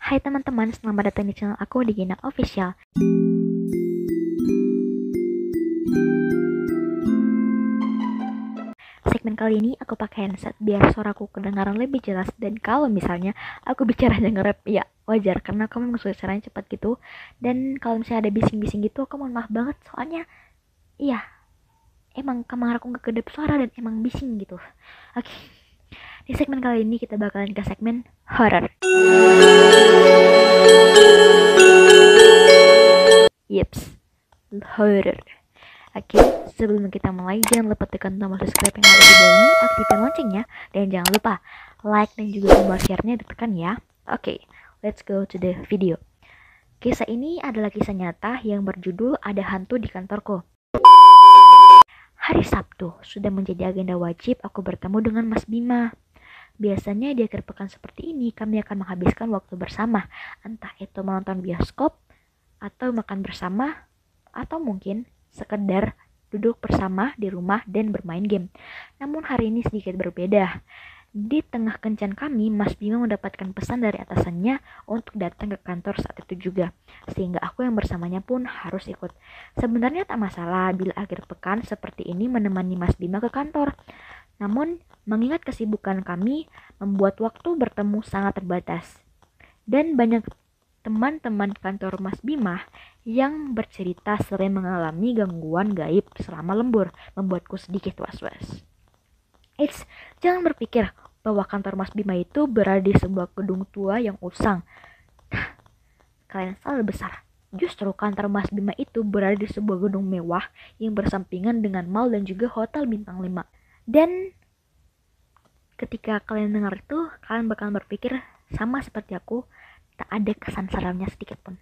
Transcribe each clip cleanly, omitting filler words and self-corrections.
Hai teman-teman, selamat datang di channel aku di Gina Official. Segmen kali ini aku pakai headset biar suaraku kedengaran lebih jelas, dan kalau misalnya aku bicaranya nge-rap, ya wajar karena kamu memang suaranya cepat gitu. Dan kalau misalnya ada bising-bising gitu, aku mohon maaf banget, soalnya iya, emang kamar aku nggak kedap suara dan emang bising gitu. Oke, di segmen kali ini kita bakalan ke segmen horror. Yeps, horror. Oke, sebelum kita mulai, jangan lupa tekan tombol subscribe yang ada di bawah ini, aktifkan loncengnya, dan jangan lupa like dan juga tombol share-nya ditekan ya. Oke, let's go to the video. Kisah ini adalah kisah nyata yang berjudul Ada Hantu di Kantorku. Hari Sabtu sudah menjadi agenda wajib aku bertemu dengan Mas Bima. Biasanya di akhir pekan seperti ini kami akan menghabiskan waktu bersama, entah itu menonton bioskop, atau makan bersama, atau mungkin sekedar duduk bersama di rumah dan bermain game. Namun hari ini sedikit berbeda. Di tengah kencan kami, Mas Bima mendapatkan pesan dari atasannya untuk datang ke kantor saat itu juga, sehingga aku yang bersamanya pun harus ikut. Sebenarnya tak masalah bila akhir pekan seperti ini menemani Mas Bima ke kantor. Namun, mengingat kesibukan kami, membuat waktu bertemu sangat terbatas. Dan banyak teman-teman kantor Mas Bima yang bercerita sering mengalami gangguan gaib selama lembur, membuatku sedikit was-was. Eits, jangan berpikir bahwa kantor Mas Bima itu berada di sebuah gedung tua yang usang. Kalian salah besar. Justru kantor Mas Bima itu berada di sebuah gedung mewah yang bersampingan dengan mall dan juga hotel bintang 5. Dan ketika kalian dengar itu, kalian bakal berpikir sama seperti aku, tak ada kesan seramnya sedikit pun.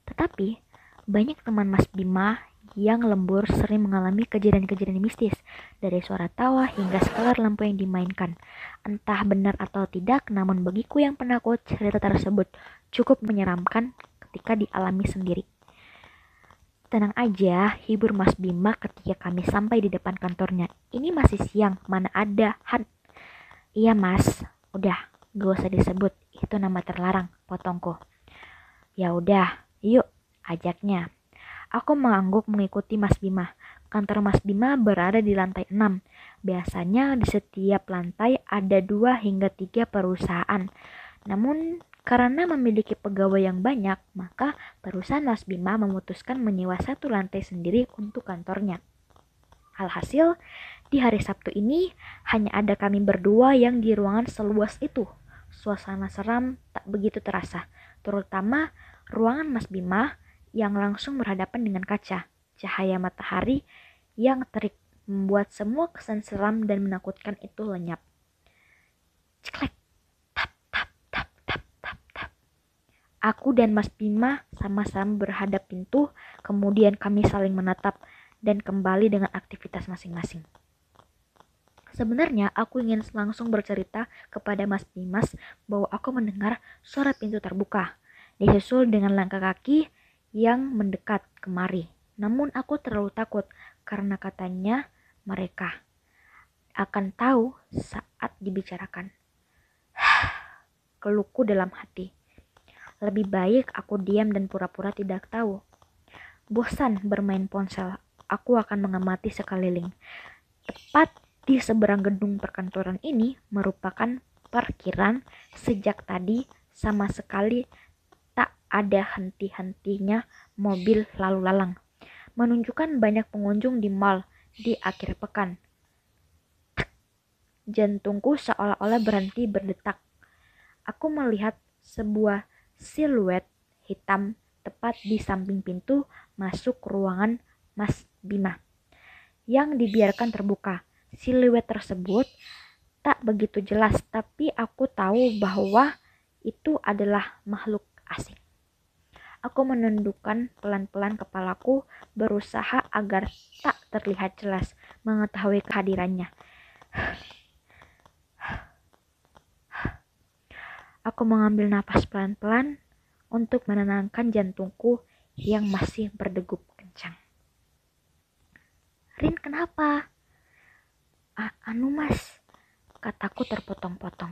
Tetapi, banyak teman Mas Bima yang lembur sering mengalami kejadian-kejadian mistis, dari suara tawa hingga skala lampu yang dimainkan. Entah benar atau tidak, namun bagiku yang penakut, cerita tersebut cukup menyeramkan ketika dialami sendiri. Tenang aja, hibur Mas Bima ketika kami sampai di depan kantornya. Ini masih siang, mana ada Iya mas, udah, gak usah disebut, itu nama terlarang, potongku. Ya udah, yuk, ajaknya. Aku mengangguk mengikuti Mas Bima. Kantor Mas Bima berada di lantai 6. Biasanya di setiap lantai ada 2 hingga 3 perusahaan. Namun karena memiliki pegawai yang banyak, maka perusahaan Mas Bima memutuskan menyewa satu lantai sendiri untuk kantornya. Alhasil, di hari Sabtu ini hanya ada kami berdua yang di ruangan seluas itu. Suasana seram tak begitu terasa, terutama ruangan Mas Bima yang langsung berhadapan dengan kaca. Cahaya matahari yang terik membuat semua kesan seram dan menakutkan itu lenyap. Ceklek, tap, tap, tap, tap, tap, tap. Aku dan Mas Bima sama-sama berhadap pintu, kemudian kami saling menatap dan kembali dengan aktivitas masing-masing. Sebenarnya aku ingin langsung bercerita kepada Mas Dimas bahwa aku mendengar suara pintu terbuka, disusul dengan langkah kaki yang mendekat kemari. Namun aku terlalu takut karena katanya mereka akan tahu saat dibicarakan. Keluhku dalam hati. Lebih baik aku diam dan pura-pura tidak tahu. Bosan bermain ponsel, aku akan mengamati sekeliling. Tepat di seberang gedung perkantoran ini merupakan parkiran. Sejak tadi sama sekali tak ada henti-hentinya mobil lalu lalang, menunjukkan banyak pengunjung di mall di akhir pekan. Jantungku seolah-olah berhenti berdetak. Aku melihat sebuah siluet hitam tepat di samping pintu masuk ruangan Mas Bima yang dibiarkan terbuka. Siluet tersebut tak begitu jelas, tapi aku tahu bahwa itu adalah makhluk asing. Aku menundukkan pelan-pelan kepalaku, berusaha agar tak terlihat jelas mengetahui kehadirannya. Aku mengambil napas pelan-pelan untuk menenangkan jantungku yang masih berdegup kencang. Rin, kenapa? Anu mas, kataku terpotong-potong.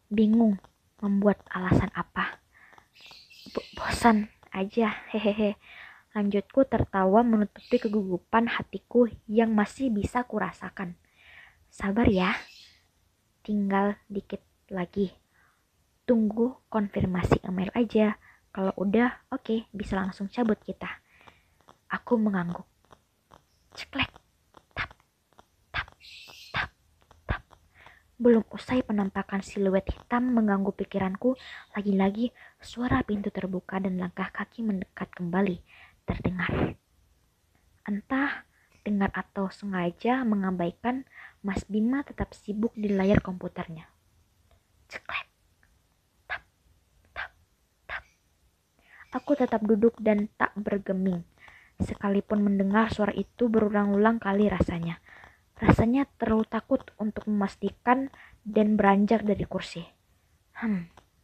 Bingung membuat alasan apa. Pantesan aja, hehehe. Lanjutku tertawa menutupi kegugupan hatiku yang masih bisa kurasakan. Sabar ya, tinggal dikit lagi. Tunggu konfirmasi email aja. Kalau udah, oke, bisa langsung cabut kita. Aku mengangguk. Ceklek. Tap, tap, tap, tap. Belum usai penampakan siluet hitam mengganggu pikiranku, lagi-lagi suara pintu terbuka dan langkah kaki mendekat kembali terdengar. Entah dengar atau sengaja mengabaikan, Mas Bima tetap sibuk di layar komputernya. Ceklek. Tap, tap, tap. Aku tetap duduk dan tak bergeming. Sekalipun mendengar suara itu berulang-ulang kali rasanya. Rasanya terlalu takut untuk memastikan dan beranjak dari kursi.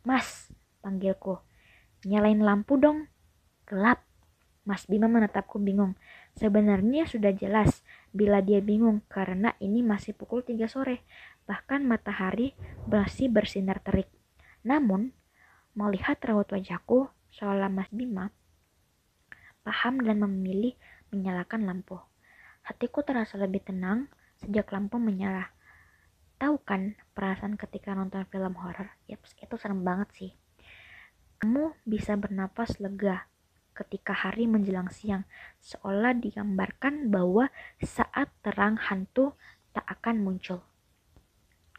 Mas, panggilku. Nyalain lampu dong. Gelap. Mas Bima menatapku bingung. Sebenarnya sudah jelas bila dia bingung karena ini masih pukul 3 sore. Bahkan matahari masih bersinar terik. Namun, melihat raut wajahku, seolah Mas Bima paham dan memilih menyalakan lampu. Hatiku terasa lebih tenang sejak lampu menyala. Tahu kan perasaan ketika nonton film horor? Yaps, itu serem banget sih. Kamu bisa bernapas lega ketika hari menjelang siang, seolah digambarkan bahwa saat terang hantu tak akan muncul.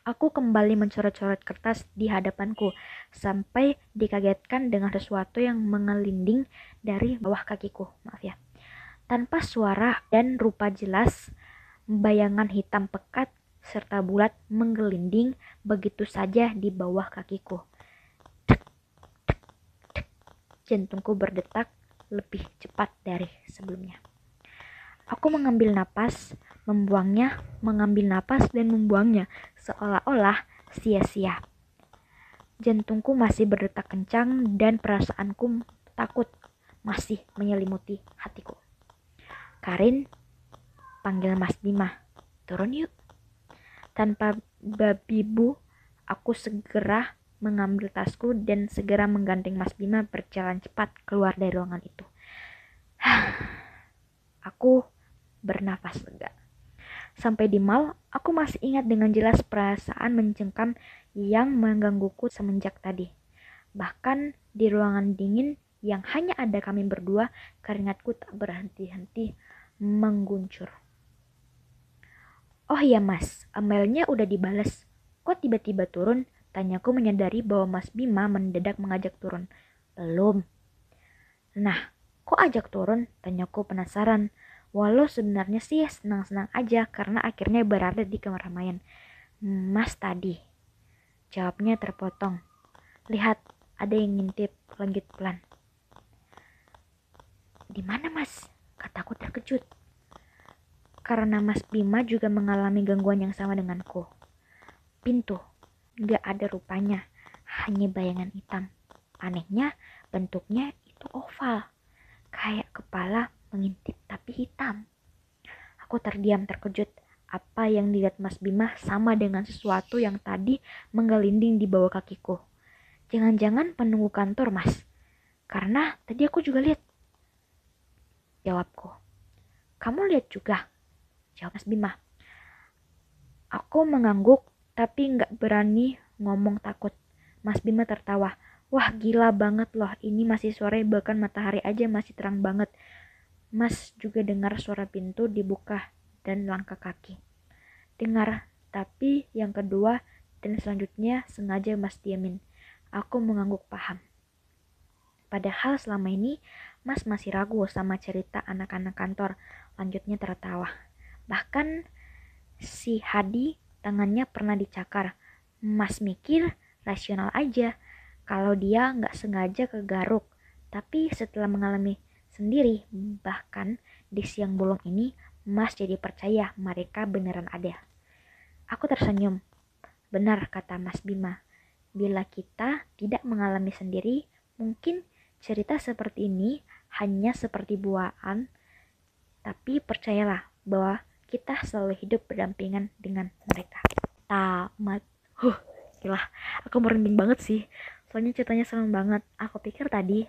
Aku kembali mencoret-coret kertas di hadapanku sampai dikagetkan dengan sesuatu yang mengelinding dari bawah kakiku. Maaf ya. Tanpa suara dan rupa jelas, bayangan hitam pekat serta bulat menggelinding begitu saja di bawah kakiku. Jantungku berdetak lebih cepat dari sebelumnya. Aku mengambil napas, membuangnya, mengambil napas dan membuangnya, seolah-olah sia-sia. Jantungku masih berdetak kencang dan perasaanku takut masih menyelimuti hatiku. Karin, panggil Mas Bima. Turun yuk. Tanpa babi bu, aku segera mengambil tasku dan segera menggandeng Mas Bima berjalan cepat keluar dari ruangan itu. Aku bernafas lega. Sampai di mal, aku masih ingat dengan jelas perasaan mencengkam yang menggangguku semenjak tadi. Bahkan di ruangan dingin yang hanya ada kami berdua, keringatku tak berhenti-henti mengguncur. Oh iya mas, emailnya udah dibales. Kok tiba-tiba turun? Tanyaku menyadari bahwa Mas Bima mendadak mengajak turun. Belum. Nah, kok ajak turun? Tanyaku penasaran. Walau sebenarnya sih senang-senang aja karena akhirnya berada di keramaian. Mas tadi. Jawabnya terpotong. Lihat, ada yang ngintip, lanjut pelan. Di mana mas? Kataku terkejut. Karena Mas Bima juga mengalami gangguan yang sama denganku. Pintu, gak ada rupanya, hanya bayangan hitam. Anehnya, bentuknya itu oval, kayak kepala mengintip tapi hitam. Aku terdiam terkejut. Apa yang dilihat Mas Bima sama dengan sesuatu yang tadi menggelinding di bawah kakiku. Jangan-jangan penunggu kantor mas, karena tadi aku juga lihat. Jawabku. Kamu lihat juga? Jawab Mas Bima. Aku mengangguk tapi gak berani ngomong takut. Mas Bima tertawa. Wah gila banget loh, ini masih sore bahkan matahari aja masih terang banget. Mas juga dengar suara pintu dibuka dan langkah kaki. Dengar, tapi yang kedua dan selanjutnya sengaja Mas diamin. Aku mengangguk paham. Padahal selama ini Mas masih ragu sama cerita anak-anak kantor. Lanjutnya tertawa. Bahkan si Hadi tangannya pernah dicakar. Mas mikir rasional aja kalau dia gak sengaja kegaruk. Tapi setelah mengalami sendiri, bahkan di siang bolong ini, Mas jadi percaya mereka beneran ada. Aku tersenyum. Benar kata Mas Bima. Bila kita tidak mengalami sendiri, mungkin cerita seperti ini hanya seperti buaan. Tapi percayalah bahwa kita selalu hidup berdampingan dengan mereka. Tamat. Gila, aku merinding banget sih. Soalnya ceritanya serem banget. Aku pikir tadi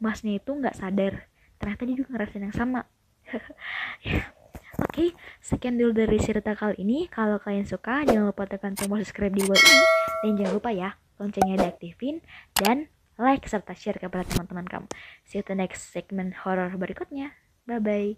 masnya itu nggak sadar ternyata dia juga ngerasain yang sama. Oke, sekian dulu dari cerita kali ini. Kalau kalian suka, jangan lupa tekan tombol subscribe di bawah ini. Dan jangan lupa ya, loncengnya diaktifin. Dan like serta share kepada teman-teman kamu. See you to next segmen horror berikutnya. Bye-bye.